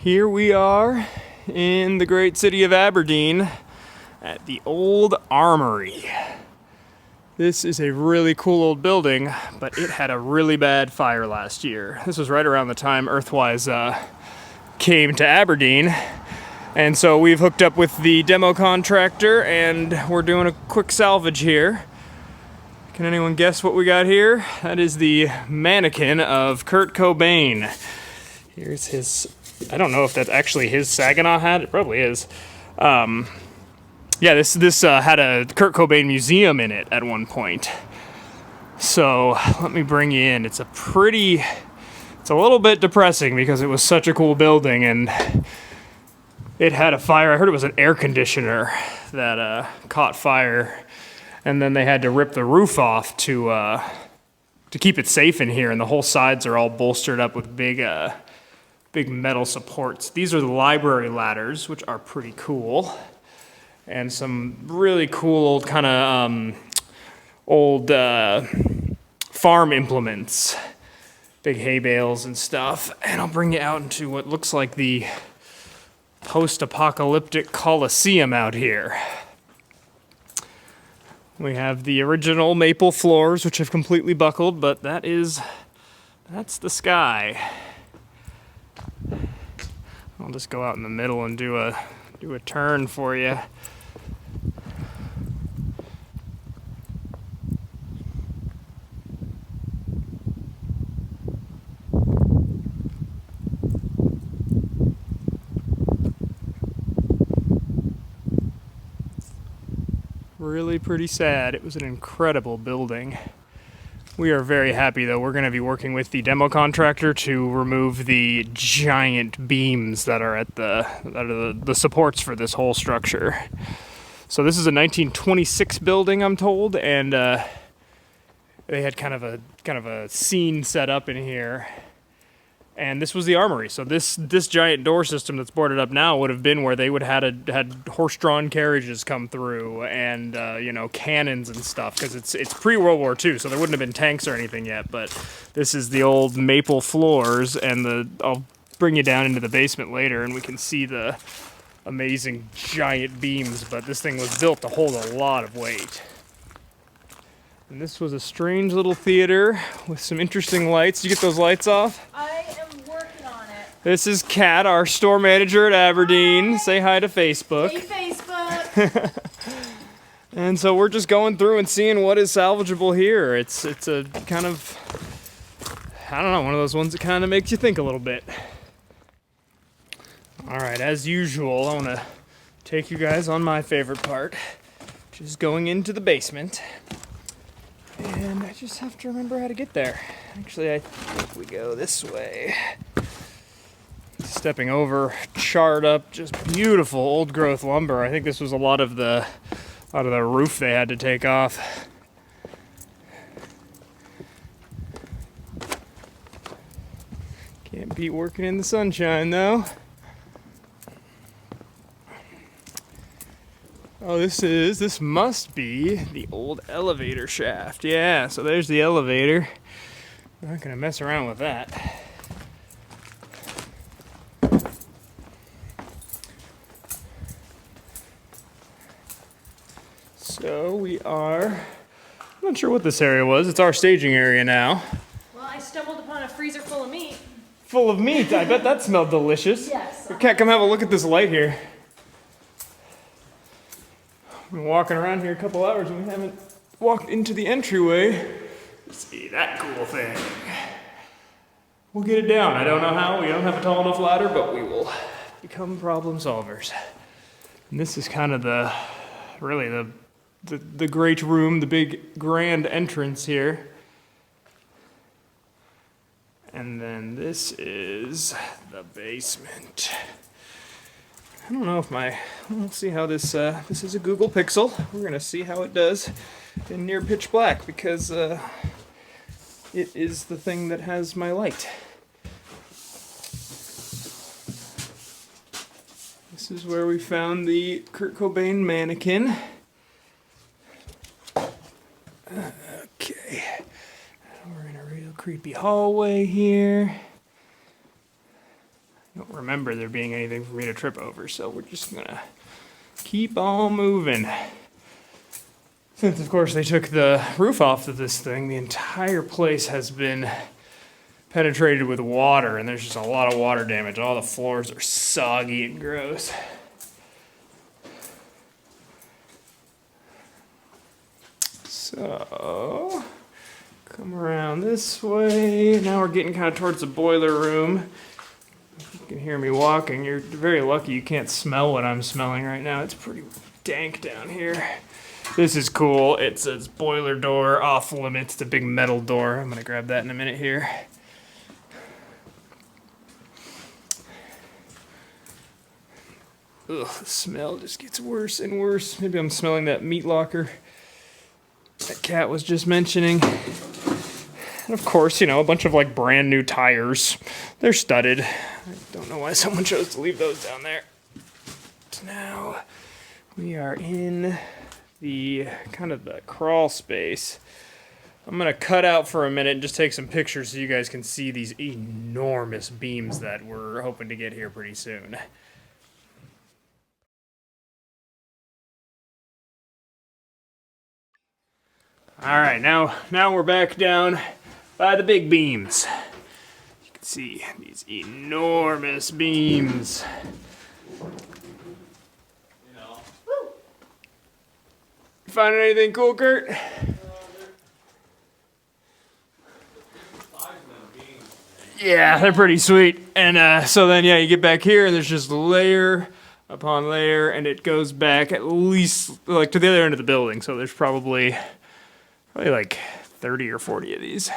Here we are in the great city of Aberdeen at the old Armory. This is a really cool old building, but it had a really bad fire last year. This was right around the time Earthwise came to Aberdeen. And so we've hooked up with the demo contractor and we're doing a quick salvage here. Can anyone guess what we got here? That is the mannequin of Kurt Cobain. Here's his, I don't know if that's actually his Saginaw hat. It probably is. Yeah, this had a Kurt Cobain museum in it at one point. So let me bring you in. It's a little bit depressing because it was such a cool building and it had a fire. I heard it was an air conditioner that caught fire, and then they had to rip the roof off to keep it safe in here. And the whole sides are all bolstered up with big metal supports. These are the library ladders, which are pretty cool. And some really cool old kind of farm implements, big hay bales and stuff. And I'll bring you out into what looks like the post-apocalyptic Colosseum out here. We have the original maple floors, which have completely buckled, but that's the sky. I'll just go out in the middle and do a turn for you. Really pretty sad. It was an incredible building. We are very happy though. We're going to be working with the demo contractor to remove the giant beams that are at the supports for this whole structure. So this is a 1926 building, I'm told, and they had kind of a scene set up in here. And this was the armory. So this giant door system that's boarded up now would have been where they would have had horse-drawn carriages come through and cannons and stuff, because it's pre-World War II, so there wouldn't have been tanks or anything yet. But this is the old maple floors, and I'll bring you down into the basement later, and we can see the amazing giant beams. But this thing was built to hold a lot of weight. And this was a strange little theater with some interesting lights. Did you get those lights off? I am working on it. This is Kat, our store manager at Aberdeen. Hi. Say hi to Facebook. Hey, Facebook. And so we're just going through and seeing what is salvageable here. It's a kind of, I don't know, one of those ones that kind of makes you think a little bit. All right, as usual, I want to take you guys on my favorite part, which is going into the basement. And I just have to remember how to get there. Actually, I think we go this way. Stepping over charred up, just beautiful old growth lumber. I think this was a lot of the roof they had to take off. Can't beat working in the sunshine though. Oh, this must be the old elevator shaft. Yeah, so there's the elevator. I'm not gonna mess around with that. So I'm not sure what this area was. It's our staging area now. Well, I stumbled upon a freezer full of meat. Full of meat, I bet that smelled delicious. Yes. Kat, come have a look at this light here. We've been walking around here a couple hours and we haven't walked into the entryway. See that cool thing. We'll get it down. I don't know how. We don't have a tall enough ladder, but we will become problem solvers. And this is kind of the great room, the big grand entrance here. And then this is the basement. I don't know if we'll see how this is a Google Pixel. We're gonna see how it does in near pitch black, because it is the thing that has my light. This is where we found the Kurt Cobain mannequin. Okay, we're in a real creepy hallway here. don't remember there being anything for me to trip over, so we're just gonna keep on moving. Since, of course, they took the roof off of this thing, the entire place has been penetrated with water, and there's just a lot of water damage. All the floors are soggy and gross. So, come around this way. Now we're getting kind of towards the boiler room. You can hear me walking. You're very lucky you can't smell what I'm smelling right now. It's pretty dank down here. This is cool. It says boiler door off limits. It's a big metal door. I'm gonna grab that in a minute here. Ugh, the smell just gets worse and worse. Maybe I'm smelling that meat locker that Kat was just mentioning. And of course, you know, a bunch of like brand new tires. They're studded. I don't know why someone chose to leave those down there. So now we are in the kind of the crawl space. I'm gonna cut out for a minute and just take some pictures so you guys can see these enormous beams that we're hoping to get here pretty soon. All right, now we're back down by the big beams. You can see these enormous beams. You finding anything cool, Kurt? Yeah, they're pretty sweet. And so then, yeah, you get back here and there's just layer upon layer, and it goes back at least like to the other end of the building. So there's probably like 30 or 40 of these.